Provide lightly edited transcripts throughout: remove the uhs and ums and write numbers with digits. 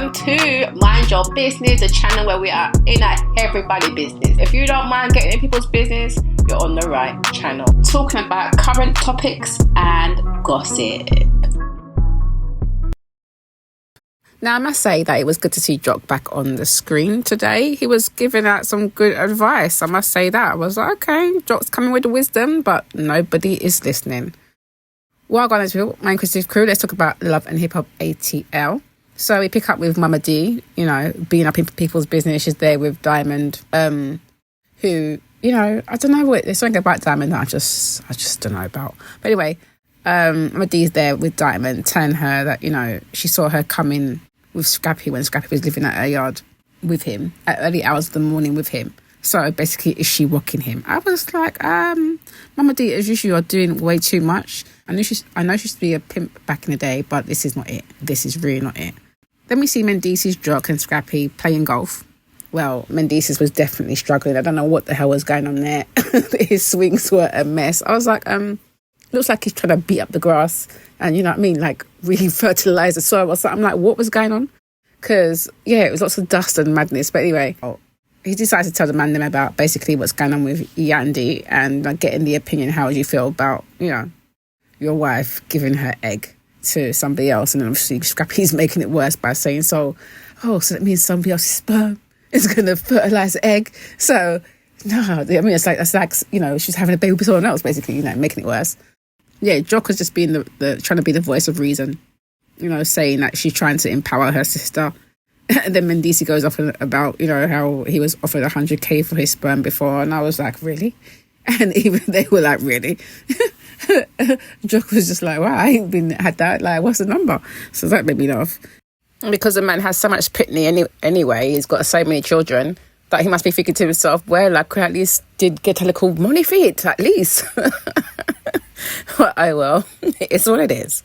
welcome to Mind Your Business, a channel where we are in everybody's business. If you don't mind getting in people's business, you're on the right channel. Talking about current topics and gossip. Now, I must say that it was good to see Jock back on the screen today. He was giving out some good advice. I must say that. I was like, okay, Jock's coming with the wisdom, but nobody is listening. Well, guys, my inclusive crew, let's talk about Love and Hip Hop ATL. So we pick up with Mama D, being up in people's business. She's there with Diamond, who, I don't know what, there's something about Diamond that I just don't know about. But anyway, Mama D's there with Diamond, telling her that, she saw her come in with Scrappy when Scrappy was living at her yard with him at early hours of the morning with him. So basically, is she rocking him? I was like, Mama D, as usual, you're doing way too much. I know she used to be a pimp back in the day, but this is not it. This is really not it. Then we see Mendice's Jock and Scrappy playing golf. Well, Mendice's was definitely struggling. I don't know what the hell was going on there. His swings were a mess. I was like, looks like he's trying to beat up the grass and, like really fertilise the soil or something. I'm like, what was going on? Because, it was lots of dust and madness. But anyway, he decided to tell the man them about basically what's going on with Yandy and getting the opinion, how you feel about, your wife giving her egg to somebody else. And then obviously Scrappy's making it worse by saying, so that means somebody else's sperm is going to fertilise the egg. So, no, I mean, it's like, she's having a baby with someone else, basically, making it worse. Yeah, Jock was just being the trying to be the voice of reason, saying that she's trying to empower her sister. And then Mendice goes off about, how he was offered 100k for his sperm before. And I was like, really? And even they were like, really? Jock was just like, wow, I ain't had that. Like, what's the number? So that made me laugh. Because the man has so much pitney anyway, he's got so many children, that he must be thinking to himself, well, I could at least did get a little money for it, at least. But it's what it is.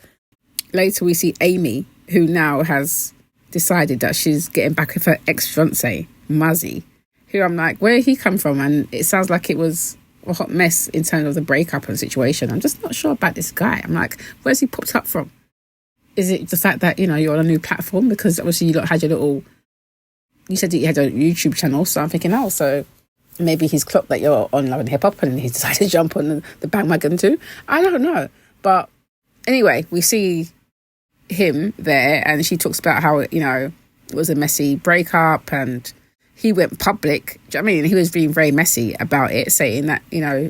Later we see Amy, who now has decided that she's getting back with her ex-fiancé, Muzzy, who I'm like, where did he come from? And it sounds like it was a hot mess in terms of the breakup and situation. I'm just not sure about this guy. I'm like, where's he popped up from? Is it the fact that, you're on a new platform? Because obviously you had you said that you had a YouTube channel, so I'm thinking, so maybe he's clocked that you're on Love and Hip Hop and he decided to jump on the bandwagon too. I don't know. But anyway, we see him there and she talks about how, it was a messy breakup and he went public. Do you know what I mean? He was being very messy about it, saying that,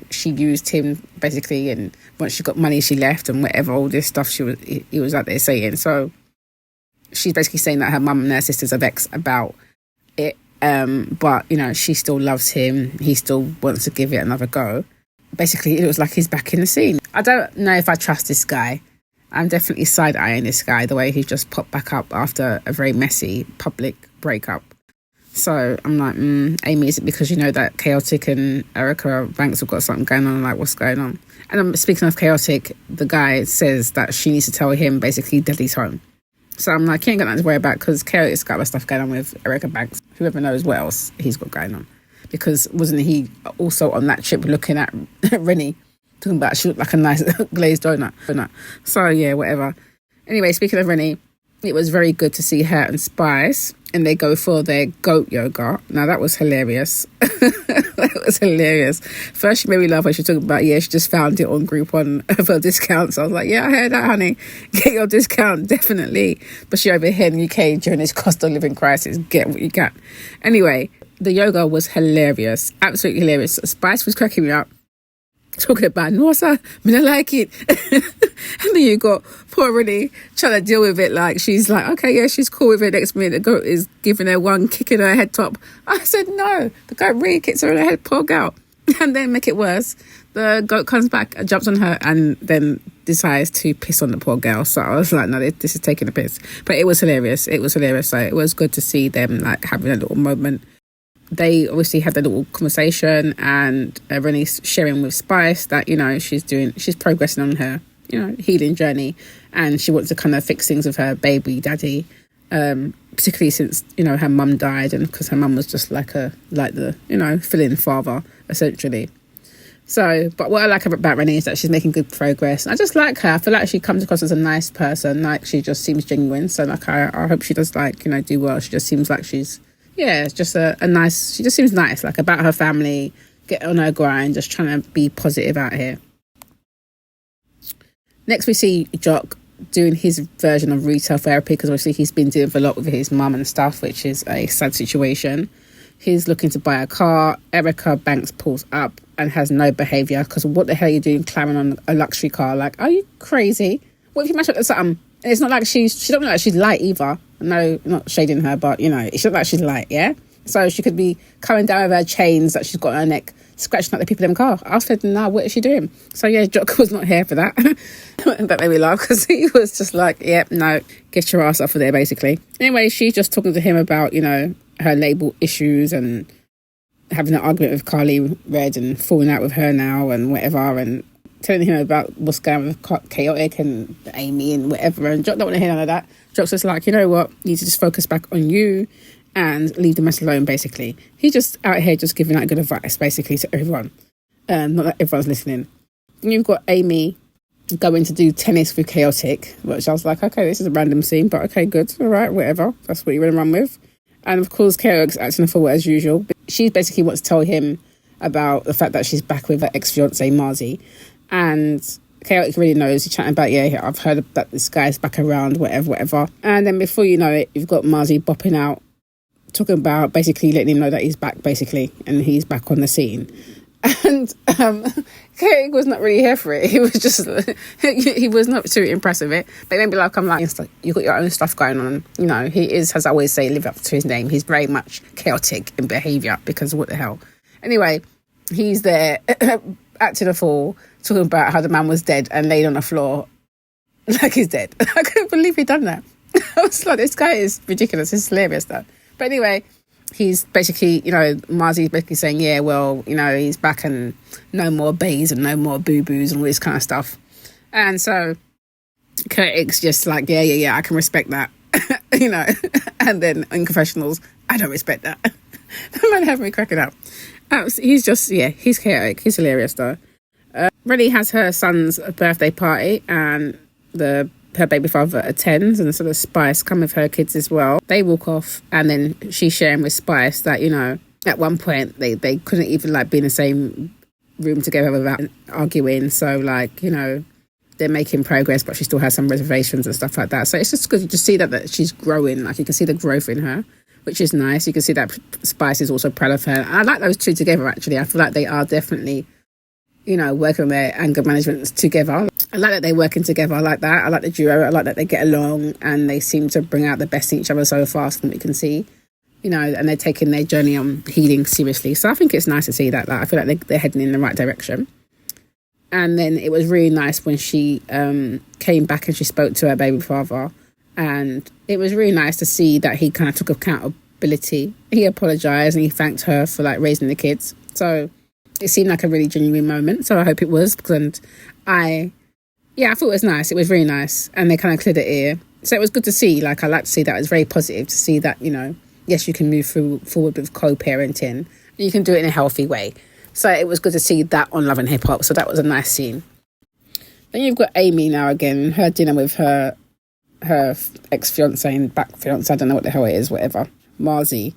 she used him basically, and once she got money, she left and whatever, all this stuff he was out there saying. So she's basically saying that her mum and her sisters are vexed about it. But, she still loves him. He still wants to give it another go. Basically, it was like he's back in the scene. I don't know if I trust this guy. I'm definitely side-eyeing this guy, the way he just popped back up after a very messy public breakup. So I'm like, Amy, is it because you know that Khaotic and Erica Banks have got something going on? Like, what's going on? And I'm speaking of Khaotic, the guy says that she needs to tell him basically Daddy's home. So I'm like, he ain't got nothing to worry about because Khaotic's got other stuff going on with Erica Banks. Whoever knows what else he's got going on. Because wasn't he also on that trip looking at Renni, talking about she looked like a nice glazed donut. So yeah, whatever. Anyway, speaking of Renni, it was very good to see her and Spice, and they go for their goat yoga. Now that was hilarious. That was hilarious. First she made me laugh when she was talking about, she just found it on Groupon for discounts. I was like, yeah, I heard that, honey. Get your discount, definitely. But she over here in the UK during this cost of living crisis, get what you can. Anyway, the yoga was hilarious. Absolutely hilarious. Spice was cracking me up. Talking about, no, sir, I don't like it. And then you got poor Renni trying to deal with it. Like, she's like, okay, yeah, she's cool with it. Next minute, the goat is giving her one kick in her head top. I said, no, the goat really kicks her in her head, poor girl. And then make it worse, the goat comes back and jumps on her and then decides to piss on the poor girl. So I was like, no, this is taking a piss. But it was hilarious. It was hilarious. So it was good to see them like having a little moment. They obviously had a little conversation and Renni's sharing with Spice that, she's progressing on her, healing journey, and she wants to kind of fix things with her baby daddy, particularly since, her mum died and because her mum was just like the fill-in father, essentially. So, but what I like about Renni is that she's making good progress. I just like her. I feel like she comes across as a nice person. Like, she just seems genuine. So, like, I hope she does, like, you know, do well. She just seems like she's, yeah, just a nice, she just seems nice, like, about her family, get on her grind, just trying to be positive out here. Next, we see Jock doing his version of retail therapy, because obviously he's been dealing with a lot with his mum and stuff, which is a sad situation. He's looking to buy a car. Erica Banks pulls up and has no behaviour, because what the hell are you doing climbing on a luxury car? Like, are you crazy? What if you match up to something? And it's not like she don't look like she's light either. No, not shading her, but, you know, she look like she's light, yeah? So she could be coming down with her chains that she's got on her neck, scratching up the people in the car. I said, nah, what is she doing? So, yeah, Jock was not here for that. That made me laugh, because he was just like, yep, no, get your ass off of there, basically. Anyway, she's just talking to him about, you know, her label issues and having an argument with Carly Red and falling out with her now and whatever, and telling him about what's going on with Khaotic and Amy and whatever. And Jock don't want to hear none of that. Jock's just like, you know what, you need to just focus back on you and leave the mess alone, basically. He's just out here just giving out good advice, basically, to everyone. Not that everyone's listening. And you've got Amy going to do tennis with Khaotic, which I was like, okay, this is a random scene, but okay, good, all right, whatever. That's what you're going to run with. And of course, Khaotic's acting a fool as usual. She basically wants to tell him about the fact that she's back with her ex-fiancé, Marzi. And Khaotic really knows. He's chatting about, yeah, I've heard that this guy's back around, whatever. And then before you know it, you've got Marzi bopping out, talking about basically letting him know that he's back, basically, and he's back on the scene. And Khaotic was not really here for it. He was just, he was not too impressed with it. But then be like, I'm like, you've got your own stuff going on. You know, he is, as I always say, live up to his name. He's very much chaotic in behaviour, because what the hell. Anyway, he's there acting a fool, talking about how the man was dead and laid on the floor like he's dead. I couldn't believe he'd done that. I was like, this guy is ridiculous. It's hilarious, though. But anyway, he's basically, you know, Marzi's basically saying, yeah, well, you know, he's back and no more bays and no more boo-boos and all this kind of stuff. And so Khaotic's just like, yeah, I can respect that, you know. And then in confessionals, I don't respect that. The man had me cracking up. He's just, yeah, he's Khaotic. He's hilarious, though. Renni has her son's birthday party, and her baby father attends, and sort of Spice come with her kids as well. They walk off, and then she's sharing with Spice that, you know, at one point they couldn't even like be in the same room together without arguing. So, like, you know, they're making progress, but she still has some reservations and stuff like that. So it's just good to see that she's growing. Like, you can see the growth in her, which is nice. You can see that Spice is also proud of her. And I like those two together, actually. I feel like they are definitely, you know, working on their anger management together. I like that they're working together. I like that. I like the duo. I like that they get along and they seem to bring out the best in each other so fast from what you can see, you know, and they're taking their journey on healing seriously. So I think it's nice to see that. Like, I feel like they're heading in the right direction. And then it was really nice when she came back and she spoke to her baby father. And it was really nice to see that he kind of took accountability. He apologised and he thanked her for, like, raising the kids. So it seemed like a really genuine moment. So I hope it was. And I thought it was nice. It was really nice. And they kind of cleared the air. So it was good to see. Like, I like to see that. It was very positive to see that, you know, yes, you can move forward with co-parenting. And you can do it in a healthy way. So it was good to see that on Love and Hip Hop. So that was a nice scene. Then you've got Amy now again, her dinner with her ex-fiancé and back fiancé, I don't know what the hell it is, whatever, Marzi.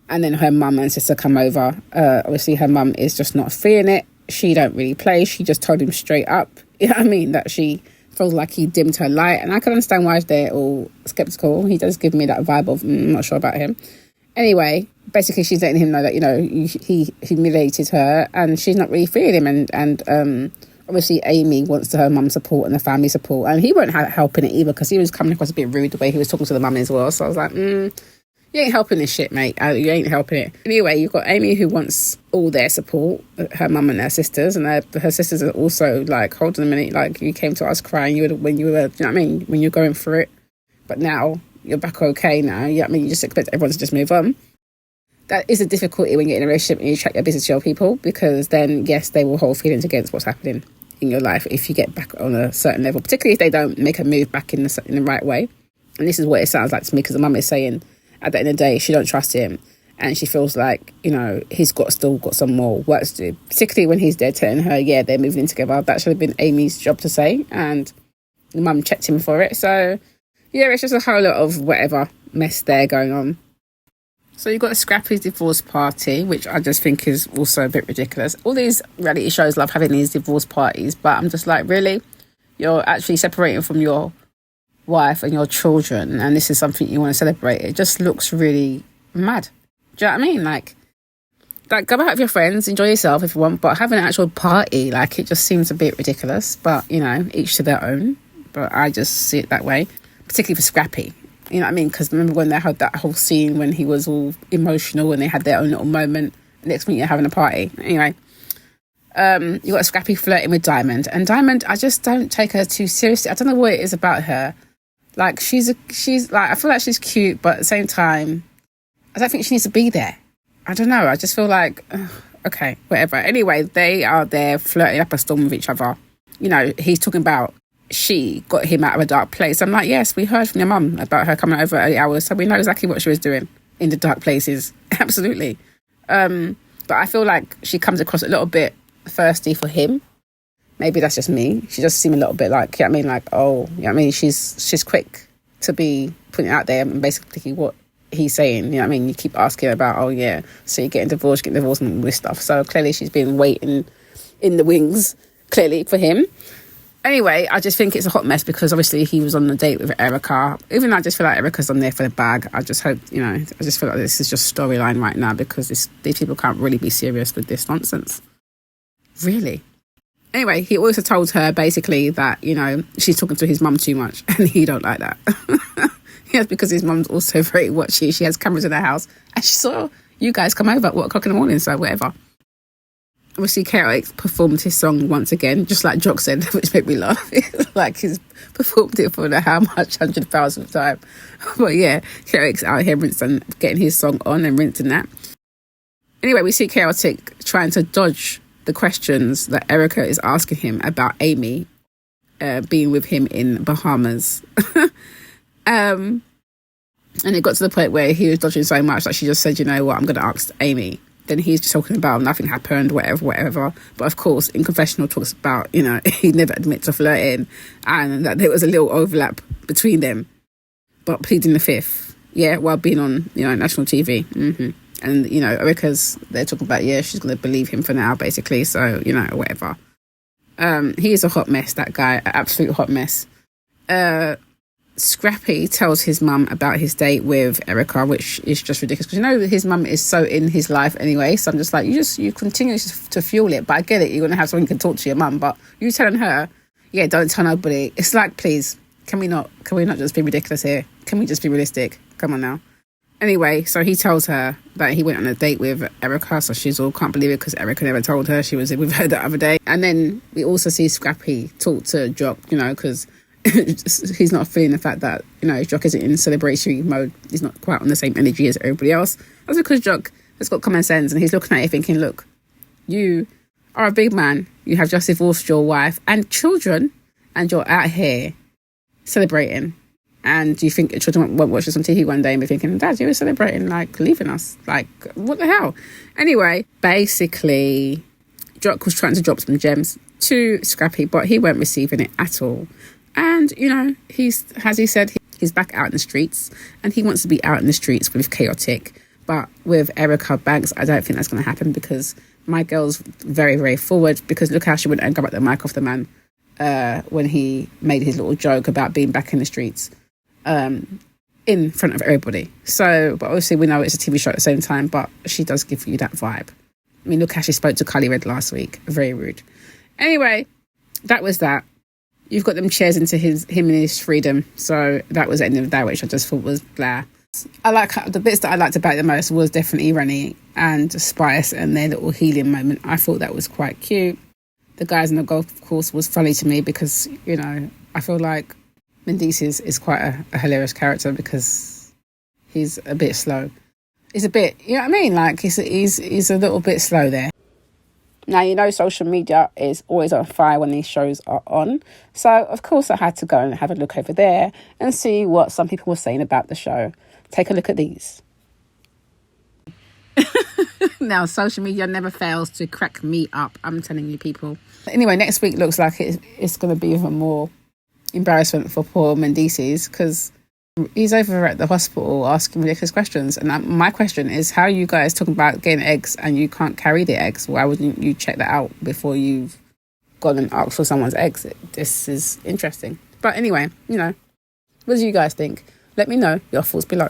And then her mum and sister come over. Obviously, her mum is just not feeling it. She don't really play. She just told him straight up, you know what I mean, that she feels like he dimmed her light. And I can understand why they're all sceptical. He does give me that vibe of, I'm not sure about him. Anyway, basically, she's letting him know that, you know, he humiliated her and she's not really feeling him. And obviously, Amy wants her mum support and the family support. And he weren't helping it either because he was coming across a bit rude the way he was talking to the mum as well. So I was like, you ain't helping this shit, mate. You ain't helping it. Anyway, you've got Amy who wants all their support, her mum and her sisters. And her sisters are also like, hold on a minute, like, you came to us crying when you were, you know what I mean, when you're going through it. But now you're back okay now. You know what I mean? You just expect everyone to just move on. That is a difficulty when you're in a relationship and you track your business to your people, because then, yes, they will hold feelings against what's happening in your life if you get back on a certain level, particularly if they don't make a move back in the right way. And this is what it sounds like to me, because the mum is saying at the end of the day she don't trust him And she feels like, he's still got some more work to do, particularly when he's there telling her, yeah, they're moving in together. That should have been Amy's job to say, and the mum checked him for it. So, yeah, it's just a whole lot of whatever mess there going on. So you've got Scrappy's divorce party, which I just think is also a bit ridiculous. All these reality shows love having these divorce parties, but I'm just like, really? You're actually separating from your wife and your children, and this is something you want to celebrate? It just looks really mad. Do you know what I mean? Like go out with your friends, enjoy yourself if you want, but having an actual party, it just seems a bit ridiculous. But, each to their own. But I just see it that way, particularly for Scrappy. You know what I mean? Because remember when they had that whole scene when he was all emotional and they had their own little moment. Next minute you're having a party. Anyway, you got Scrappy flirting with Diamond. And Diamond, I just don't take her too seriously. I don't know what it is about her. I feel like she's cute, but at the same time, I don't think she needs to be there. I don't know. I just feel like, okay, whatever. Anyway, they are there flirting up a storm with each other. He's talking about she got him out of a dark place. I'm like, yes, we heard from your mum about her coming over early hours, so we know exactly what she was doing in the dark places. Absolutely. But I feel like she comes across a little bit thirsty for him. Maybe that's just me. She just seems a little bit like, she's quick to be putting it out there and basically what he's saying. You keep asking about, so you're getting divorced and all this stuff. So clearly she's been waiting in the wings, clearly, for him. Anyway, I just think it's a hot mess because obviously he was on the date with Erica. Even though I just feel like Erica's on there for the bag, I just hope, I just feel like this is just storyline right now because these people can't really be serious with this nonsense. Really. Anyway, he also told her basically that, she's talking to his mum too much and he don't like that. Yes, because his mum's also very watchy. She has cameras in her house and she saw you guys come over at 1:00 in the morning, so whatever. Obviously, Khaotic performed his song once again, just like Jock said, which made me laugh. Like he's performed it for how much, 100,000th time. But yeah, Khaotic's out here rinsing, getting his song on and rinsing that. Anyway, we see Khaotic trying to dodge the questions that Erica is asking him about Amy being with him in Bahamas. And it got to the point where he was dodging so much that she just said, you know what, I'm going to ask Amy. Then he's just talking about nothing happened, whatever. But of course, in confessional talks about, he never admits to flirting and that there was a little overlap between them. But pleading the fifth, while being on, national TV. Mm-hmm. And, Erica's, they're talking about, she's going to believe him for now, basically. So, whatever. He is a hot mess, that guy, an absolute hot mess. Scrappy tells his mum about his date with Erica, which is just ridiculous because his mum is so in his life anyway. So I'm just like, you continue to fuel it, but I get it. You're gonna have someone who can talk to your mum, but you telling her, don't tell nobody. It's like, please, can we not just be ridiculous here? Can we just be realistic? Come on now. Anyway, so he tells her that he went on a date with Erica, so she's all can't believe it because Erica never told her she was with her the other day. And then we also see Scrappy talk to Jock, because he's not feeling the fact that Jock isn't in celebratory mode. He's not quite on the same energy as everybody else. That's because Jock has got common sense and he's looking at it thinking, look, you are a big man, you have just divorced your wife and children, and you're out here celebrating, and you think your children won't watch this on TV one day and be thinking, Dad, you were celebrating, leaving us, what the hell? Anyway, basically Jock was trying to drop some gems to Scrappy, but he weren't receiving it at all. And, he's back out in the streets and he wants to be out in the streets with Khaotic. But with Erica Banks, I don't think that's going to happen because my girl's very, very forward, because look how she went and grabbed the mic off the man when he made his little joke about being back in the streets in front of everybody. So, but obviously we know it's a TV show at the same time, but she does give you that vibe. I mean, look how she spoke to Kylie Red last week. Very rude. Anyway, that was that. You've got them chairs into him and his freedom. So that was the end of that, which I just thought was blah. The bits that I liked about it the most was definitely Renni and Spice and their little healing moment. I thought that was quite cute. The guys on the golf course was funny to me because, I feel like Mendices is quite a hilarious character because he's a bit slow. He's a bit, you know what I mean? He's a little bit slow there. Now, social media is always on fire when these shows are on. So, of course, I had to go and have a look over there and see what some people were saying about the show. Take a look at these. Now, social media never fails to crack me up. I'm telling you, people. Anyway, next week looks like it's going to be even more embarrassment for poor Mendices, because he's over at the hospital asking ridiculous questions. And my question is, how are you guys talking about getting eggs and you can't carry the eggs? Why wouldn't you check that out before you've gone and asked for someone's eggs? This is interesting. But anyway, what do you guys think? Let me know your thoughts below.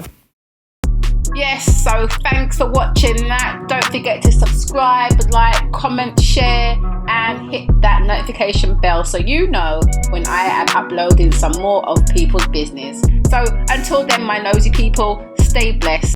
Yes, so thanks for watching that. Don't forget to subscribe, like, comment, share, and hit that notification bell so you know when I am uploading some more of people's business. So until then, my nosy people, stay blessed.